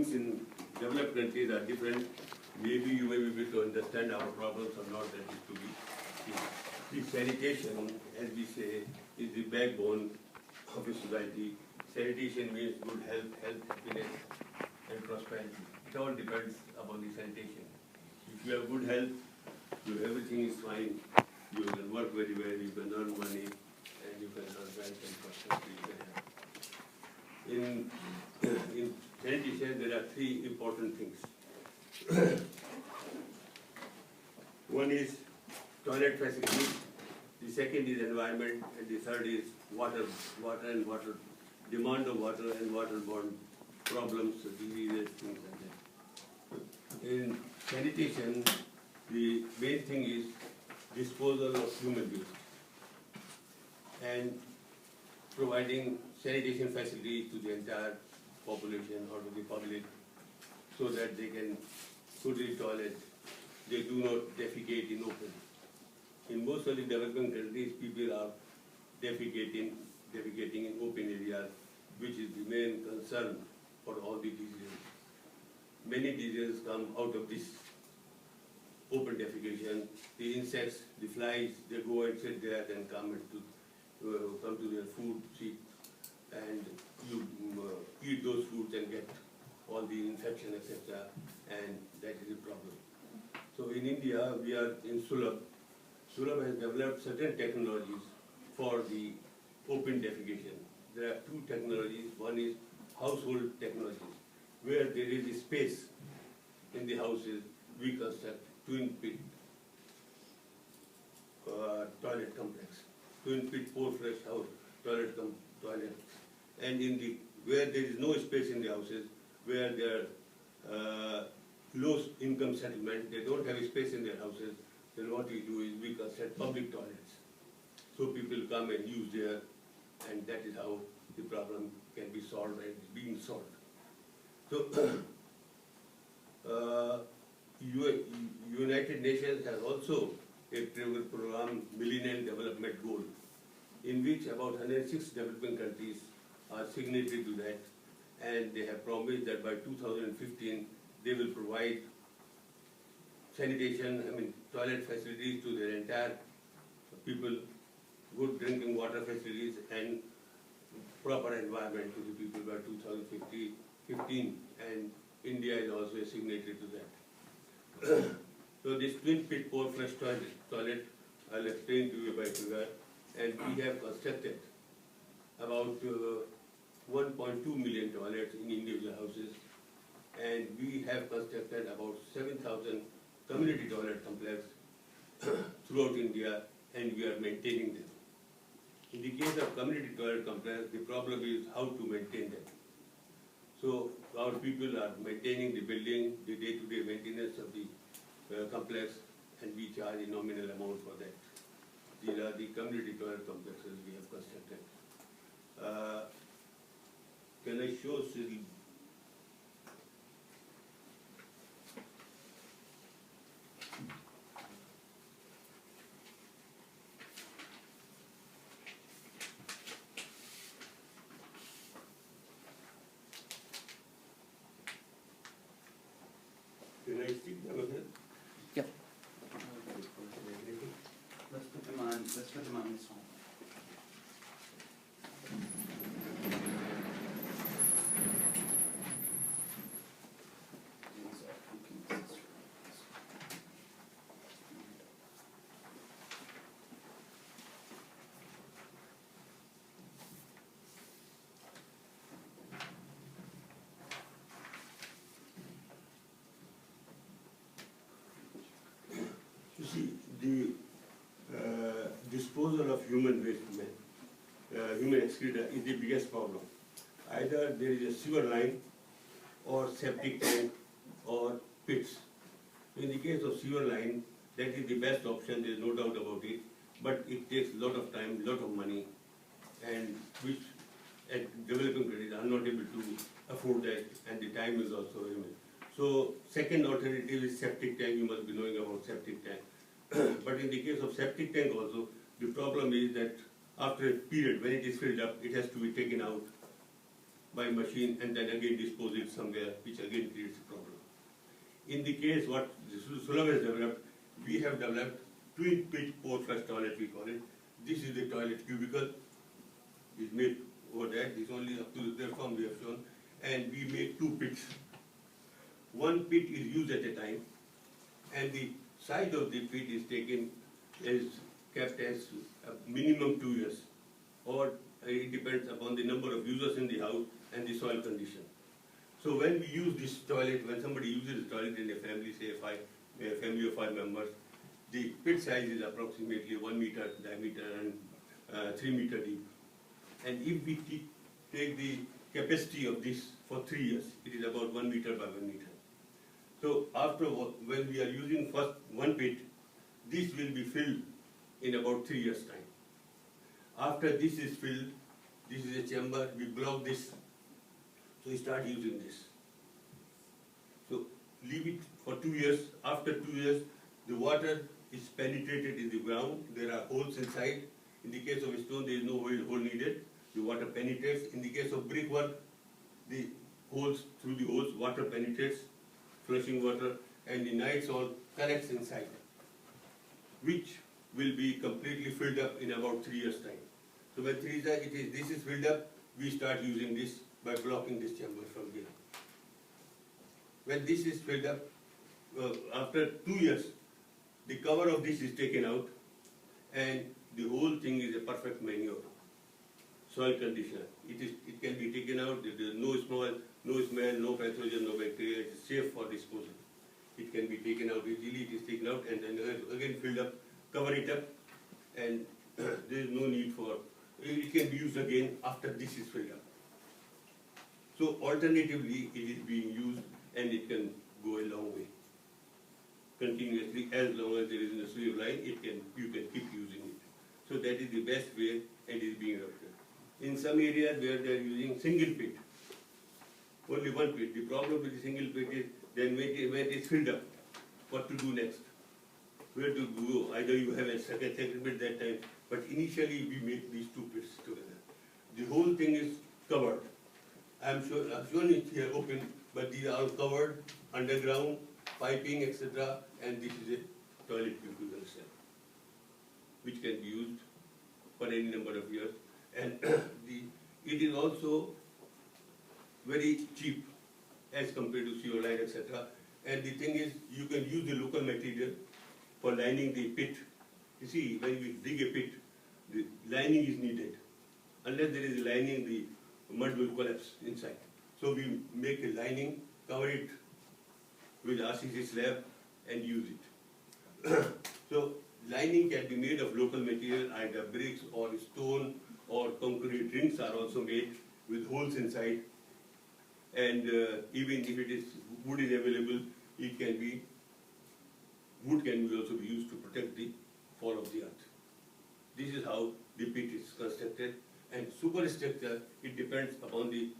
things in developed countries are different. Maybe you may be able to understand our problems or not, that is to be seen. The sanitation, as we say, is the backbone of a society. Sanitation means good health, happiness, and prosperity. It all depends upon the sanitation. If you have good health, everything is fine. You can work very well, you can earn money, and you can earn wealth and prosperity. In sanitation, there are three important things. One is toilet facility, the second is environment, and the third is water and water, demand of water and waterborne problems, diseases, things like that. In sanitation, the main thing is disposal of human waste and providing sanitation facilities to the entire population or to the public so that they can go to the toilet. They do not defecate in open. In most of the developing countries, people are defecating in open areas, which is the main concern for all the diseases. Many diseases come out of this open defecation. The insects, the flies, they go and sit there and come to their food, seat, and you eat those foods and get all the infection, etc. And that is a problem. So in India, we are in Sulabh. Sulabh has developed certain technologies for the open defecation. There are two technologies. One is household technologies, where there is a space in the houses. We construct twin pit toilet complex, twin pit four flush house toilet, and where there is no space in the houses, where there are low income settlement, they don't have a space in their houses, then what we do is we construct public toilets. So people come and use there, and that is how the problem can be solved and is being solved. So United Nations has also a program, Millennium Development Goal, in which about 106 developing countries are signatory to that, and they have promised that by 2015 they will provide sanitation, toilet facilities to their entire people, good drinking water facilities, and proper environment to the people by 2015, and India is also a signatory to that. So this twin pit four flush toilet, I'll explain to you by figure, and we have constructed about 1.2 million toilets in individual houses, and we have constructed about 7,000 community toilet complexes throughout India, and we are maintaining them. In the case of community toilet complex, the problem is how to maintain them. So our people are maintaining the building, the day-to-day maintenance of the complex, and we charge a nominal amount for that. These are the community toilet complexes we have constructed. Can I show Sulabh? Can I speak now? Yep. Let's put them on this one. You see, the disposal of human waste, human excreta, is the biggest problem. Either there is a sewer line or septic tank or pits. In the case of sewer line, that is the best option, there is no doubt about it, but it takes a lot of time, lot of money, and which at developing countries are not able to afford that, and the time is also very much. So second alternative is septic tank. You must be knowing about septic tank. But in the case of septic tank also, the problem is that after a period, when it is filled up, it has to be taken out by machine and then again dispose it somewhere, which again creates a problem. In the case what Sulabh has developed, we have developed twin pit port flush toilet, we call it. This is the toilet cubicle, is made over that, this only up to the platform we have shown, and we make two pits. One pit is used at a time, and the size of the pit is kept as a minimum 2 years, or it depends upon the number of users in the house and the soil condition. So when we use this toilet, when somebody uses the toilet in a family, say a family of 5 members, the pit size is approximately 1 meter diameter and 3 meter deep. And if we take the capacity of this for 3 years, it is about 1 meter by 1 meter. So after, when we are using first one pit, this will be filled in about 3 years' time. After this is filled, this is a chamber, we block this, so we start using this. So leave it for 2 years. After 2 years, the water is penetrated in the ground. There are holes inside. In the case of stone, there is no hole needed. The water penetrates. In the case of brickwork, the holes, through the holes, water penetrates, flushing water, and the night all collects inside, which will be completely filled up in about 3 years' time. So when this is filled up, we start using this by blocking this chamber from here. When this is filled up, after 2 years, the cover of this is taken out, and the whole thing is a perfect manure, soil conditioner. It can be taken out. There is no smell, no pathogen, no bacteria. It is safe for disposal. It can be taken out easily. It is taken out and then again filled up, cover it up, and there is no need for. It can be used again after this is filled up. So alternatively, it is being used and it can go a long way. Continuously, as long as there is a slave line, you can keep using it. So that is the best way, and it is being adopted. In some areas where they are using single pit, only one pit. The problem with the single pit is then when it is filled up, what to do next? Where to go? Either you have a second pit that time, but initially we make these two pits together. The whole thing is covered. I've shown it here open, but these are all covered, underground, piping, etc. And this is a toilet cubicle cell, which can be used for any number of years. And it is also very cheap as compared to sewer line, etc. And the thing is, you can use the local material for lining the pit. You see, when we dig a pit, the lining is needed. Unless there is a lining, the mud will collapse inside. So we make a lining, cover it with RCC slab and use it. So lining can be made of local material, either bricks or stone or concrete. Rings are also made with holes inside. And even if it is wood is available, wood can also be used to protect the fall of the earth. This is how the pit is constructed. And superstructure, it depends upon the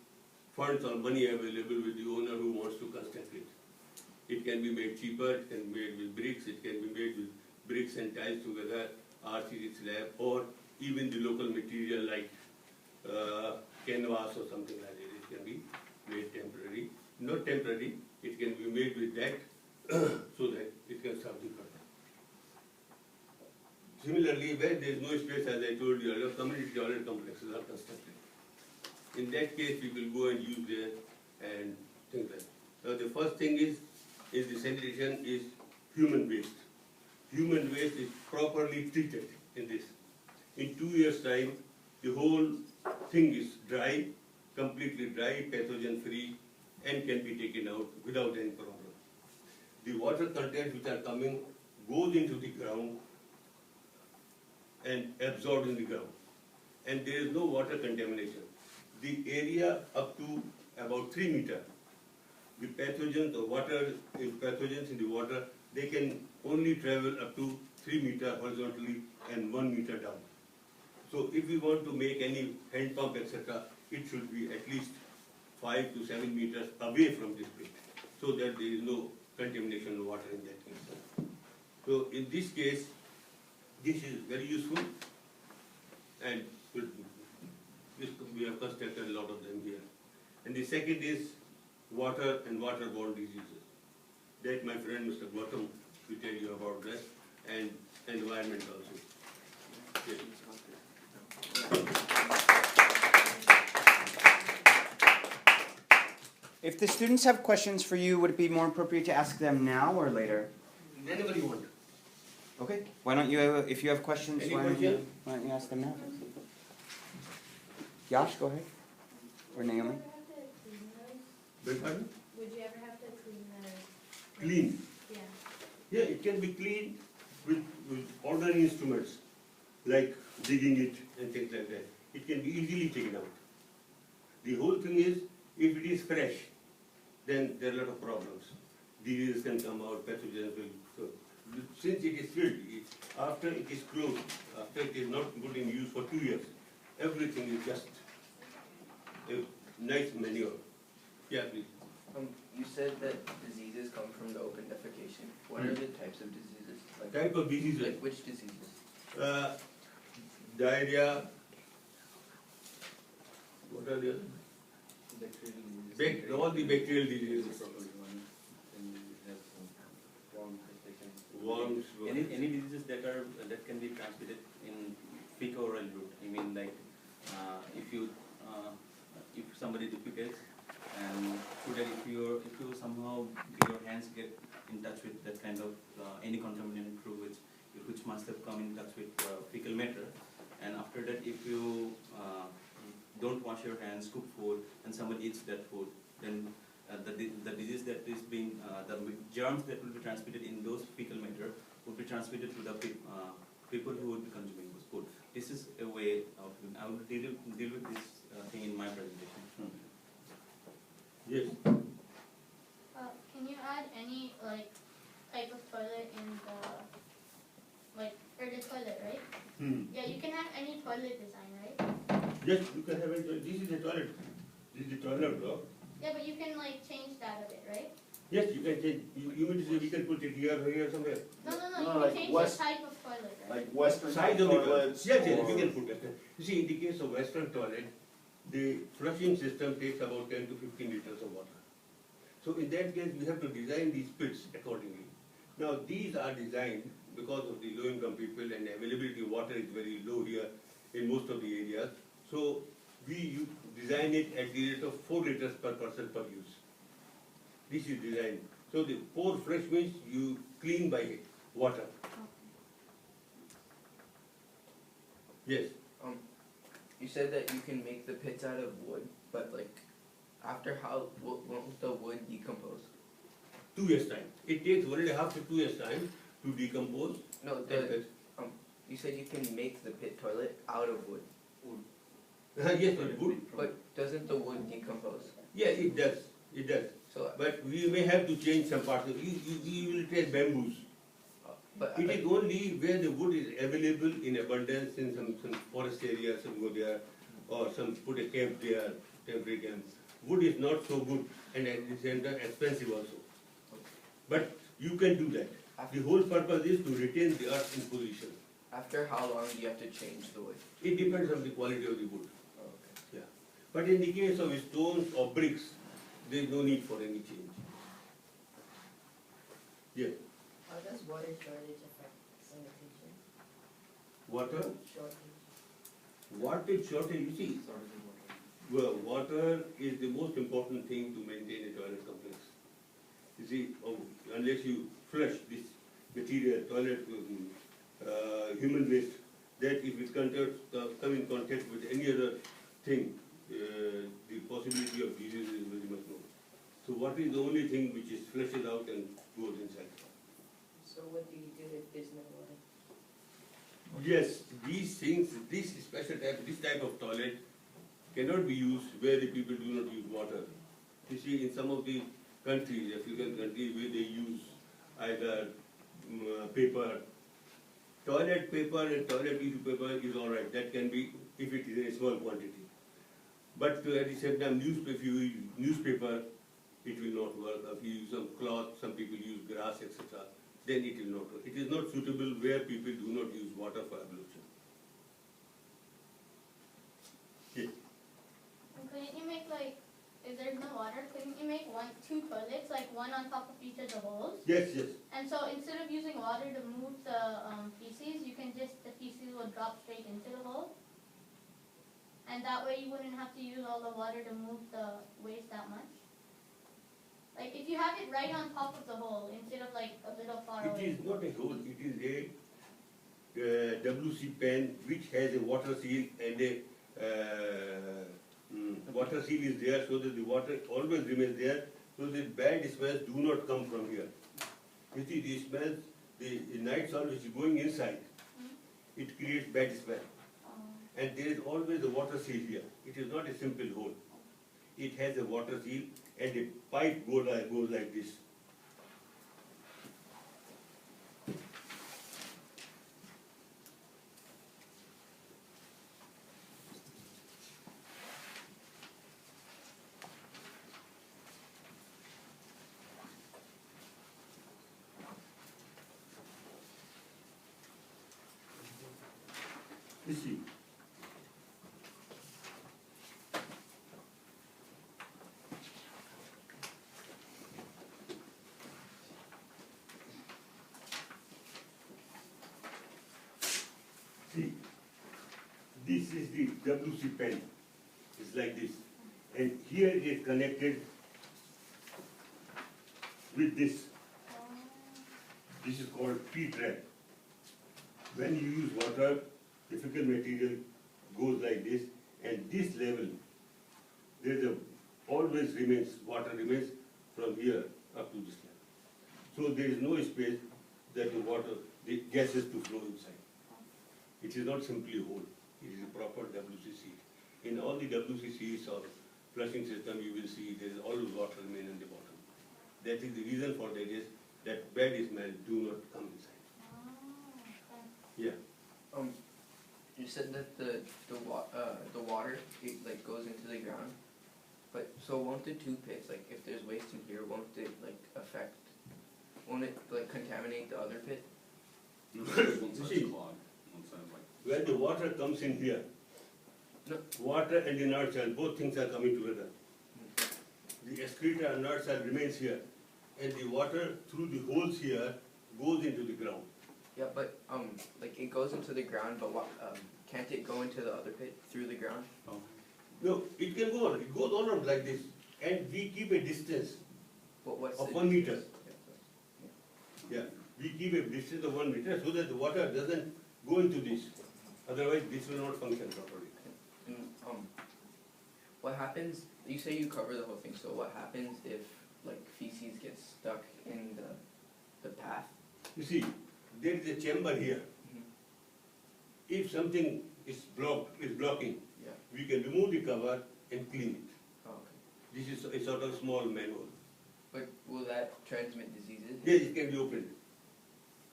funds or money available with the owner who wants to construct it. It can be made cheaper, it can be made with bricks, it can be made with bricks and tiles together, RCC slab, or even the local material like canvas or something like that. It can be made temporary. Not temporary, it can be made with that so that it can serve the purpose. Similarly, where there is no space, as I told you earlier, community toilet complexes are constructed. In that case, we will go and use there and things like that. Now, the first thing is the sanitation is human waste. Human waste is properly treated in this. In 2 years' time, the whole thing is dry, completely dry, pathogen-free, and can be taken out without any problem. The water contents which are coming goes into the ground and absorbed in the ground. And there is no water contamination. The area up to about 3 meters, the pathogens or pathogens in the water, they can only travel up to 3 meters horizontally and 1 meter down. So if we want to make any hand pump, etc., it should be at least 5 to 7 meters away from this pit, so that there is no contamination of water in that case. So in this case, this is very useful, and we have constructed a lot of them here. And the second is water and waterborne diseases. That my friend Mr. Gautam will tell you about that, and environment also. Yes. If the students have questions for you, would it be more appropriate to ask them now or later? Whenever you want. Okay. Why don't you, if you have questions, Any why don't question? you ask them now? Yash, go ahead. Or Naomi. Beg pardon? Would you ever have to clean the? Clean. Yeah. Yeah, it can be cleaned with ordinary instruments, like digging it and things like that. It can be easily taken out. The whole thing is, if it is fresh, then there are a lot of problems. Diseases can come out, pathogens will. So, since it is filled, after it is closed, after it is not put in use for 2 years, everything is just a nice manure. Yeah, please. You said that diseases come from the open defecation. What are the types of diseases? Type of diseases. Like which diseases? Diarrhea. What are the other? All the bacterial diseases. Worms. Any diseases that can be transmitted in fecal-oral route. I mean, like if somebody defecates, and if you somehow your hands get in touch with that kind of any contaminated fluid which must have come in touch with fecal matter, and after that if you don't wash your hands, cook food, and somebody eats that food, then the disease that is being the germs that will be transmitted in those fecal matter would be transmitted to the people who would be consuming this food. This is a way of I will deal with this thing in my presentation. Yes. Can you add any type of toilet in the or the toilet, right? Yeah, you can have any toilet design, right? Yes, you can have it. This is a toilet. This is the toilet block. Yeah, but you can change that a bit, right? Yes, you can change. You mean to say we can put it here or here somewhere? No, No, you like can change West- the type of toilet, right? Like Western Size of the toilet. toilets. Yes, yes, or- we can put it. You see, in the case of Western toilet, the flushing system takes about 10 to 15 liters of water. So in that case, we have to design these pits accordingly. Now, these are designed because of the low-income people, and availability of water is very low here in most of the areas. So we design it at the rate of 4 liters per person per use. This is designed. So the pour fresh means you clean by water. Yes. You said that you can make the pits out of wood, but after how won't the wood decompose? 2 years time. It takes 1.5 to 2 years time to decompose. No, you said you can make the pit toilet out of wood, Yes, it would. but doesn't the wood decompose? Yes, it does. It does. So, But we may have to change some parts. We will take bamboos. but It is only where the wood is available in abundance in some forest areas, some go there, or some put a camp there, temporary camp. Wood is not so good, and at the same time expensive also. But you can do that. The whole purpose is to retain the earth in position. after how long do you have to change the wood? It depends on the quality of the wood. Okay. Yeah. But in the case of stones or bricks, there is no need for any change. Yes. How does water shortage affect sanitation? Water? Shortage. Water shortage, you see, well, water is the most important thing to maintain a toilet complex. You see, unless you flush this material, toilet, human waste, that if it come in contact with any other thing, the possibility of disease is very much low. So water is the only thing which is flushes out and goes inside. So what do you do if there's no water? Yes, these things, this type of toilet cannot be used where the people do not use water. You see, in some of the countries, African countries, where they use either paper, toilet paper and toilet tissue paper is all right. That can be if it is in a small quantity. But at the same time, if you use newspaper, it will not work. If you use some cloth, some people use grass, etc., then it will not work. It is not suitable where people do not use water for ablution. Yes. And couldn't you make if make two toilets, like one on top of each of the holes. Yes, yes. And so instead of using water to move the feces, the feces would drop straight into the hole. And that way you wouldn't have to use all the water to move the waste that much. Like if you have it right on top of the hole instead of like a little far It away. is not a hole, it is a WC pen which has a water seal and a water seal is there so that the water always remains there so that bad smells do not come from here. You see the smells, the night salt which is going inside, it creates bad smell. And there is always a water seal here. It is not a simple hole. It has a water seal and a pipe goes like this. You see. See, this is the WC pen. It's like this. And here it is connected with this. This is called P-trap. When you use water, the fecal material goes like this, and this level, always remains, water remains from here up to this level. So there is no space that the gases to flow inside. It is not simply a hole, it is a proper WCC. In all the WCCs or flushing system, you will see there is always water remain in the bottom. That is the reason for that is that bad smell do not come inside. Yeah. You said that the water like goes into the ground, but so won't the two pits, like if there's waste in here, won't it like contaminate the other pit? You see, when the water comes in here, No. water and the nut cell, both things are coming together. The excreta and nut cell remains here, and the water through the holes here goes into the ground. Yeah, but like it goes into the ground, but can't it go into the other pit through the ground? No, it can go on, it goes on like this, and we keep a distance What's of the 1 meter. distance? Yeah, we keep a distance of 1 meter so that the water doesn't go into this. Otherwise, this will not function properly. And, what happens? You say you cover the whole thing. So what happens if like feces gets stuck in the path? You see, there is a chamber here. Mhm. If something is blocking, Yeah. we can remove the cover and clean it. Oh, okay. This is a sort of small manhole. But will that transmit diseases? Yes, it can be opened.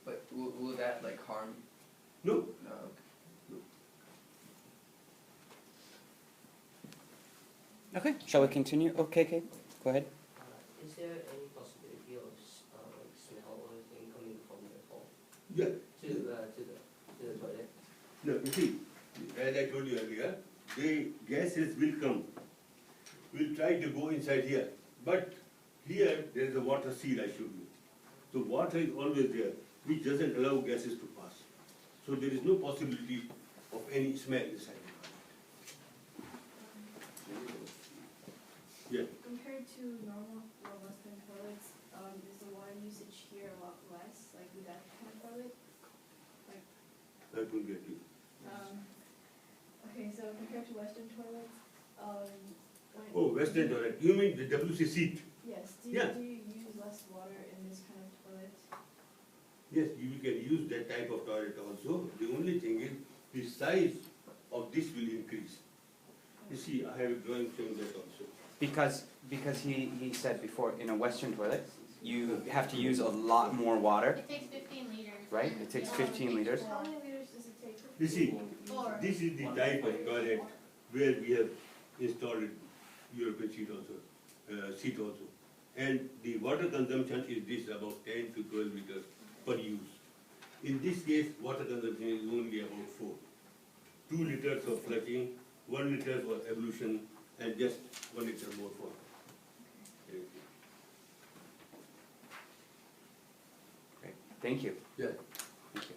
But will that like harm? No, No. Okay. Okay, shall we continue? Okay, go ahead. Is there any possibility of like smell or anything coming from the hole yeah, to the toilet? no, you see, as I told you earlier, the gases will come. We'll try to go inside here, but here there is a water seal I showed you. So water is always there, which doesn't allow gases to pass. So there is no possibility of any smell inside. Yeah. Compared to normal or Western toilets, is the water usage here a lot less, like with that kind of toilet? Like, I couldn't get you. okay, so compared to Western toilets, Oh, Western toilet, you mean the WC seat? yes, Yeah. do you use less water in this kind of toilet? Yes, you can use that type of toilet also. The only thing is, the size of this will increase. You see, I have a drawing showing that also. Because he said before, in a Western toilet, you have to use a lot more water, It takes 15 liters. right? It takes 15 liters. How many liters does it take? You see, 4. this is the type of toilet where we have installed European seat also. And the water consumption is this, about 10 to 12 liters per use. In this case, water consumption is only about 4. 2 liters for flushing, 1 liter for ablution, and just 1 liter more for Thank you. Yeah. Thank you.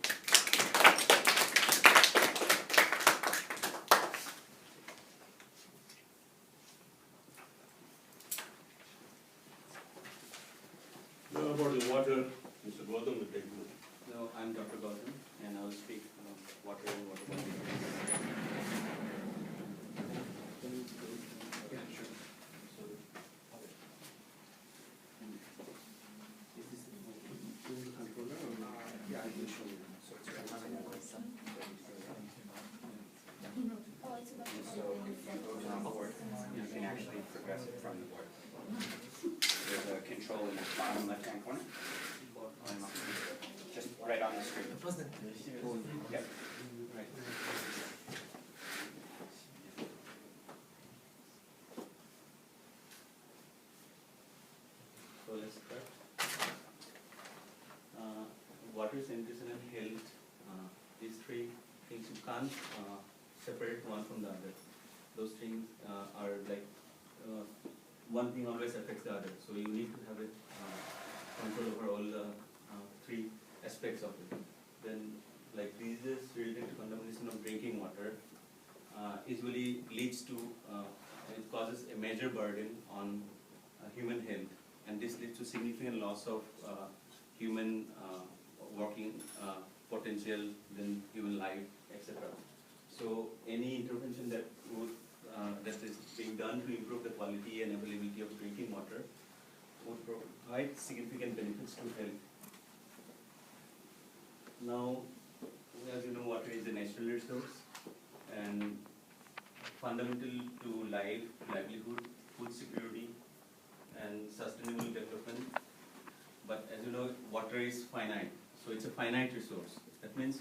Now about the water, Mr. Gautam will take it. No, I'm Dr. Gautam, and I will speak water and water quality. Yeah, sure. So, is this the controller or not? Yeah, I can show you. So it's right on the website. Oh, it's about to. So if you go to the board, you can actually progress it from the board. There's a control in the bottom left-hand corner. Just right on the screen. Yep. Right. So let's start. Water sanitation and health, these three things you can't separate one from the other. Those things are like one thing always affects the other. So you need to have a control over all the three aspects of it. Then like diseases related to contamination of drinking water usually leads to, it causes a major burden on human health, and this leads to significant loss of human working potential, then human life, etc. So any intervention that would that is being done to improve the quality and availability of drinking water would provide significant benefits to health. Now, as you know, water is a natural resource and fundamental to life, livelihood, food security, and sustainable development. But as you know, water is finite, so it's a finite resource. That means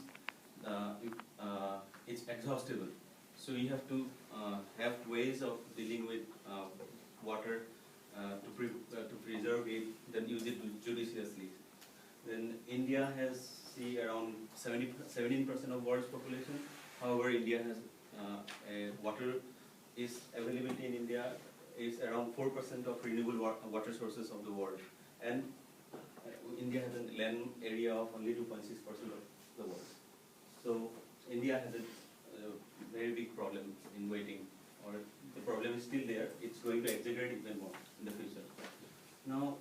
it's exhaustible. So you have to have ways of dealing with water to preserve it, then use it judiciously. Then India has around 17% of world's population. However, India has water availability in India is around 4% of renewable water sources of the world, and India has a land area of only 2.6% of the world. So India has a very big problem in waiting, or the problem is still there. It's going to exaggerate even more in the future. Now,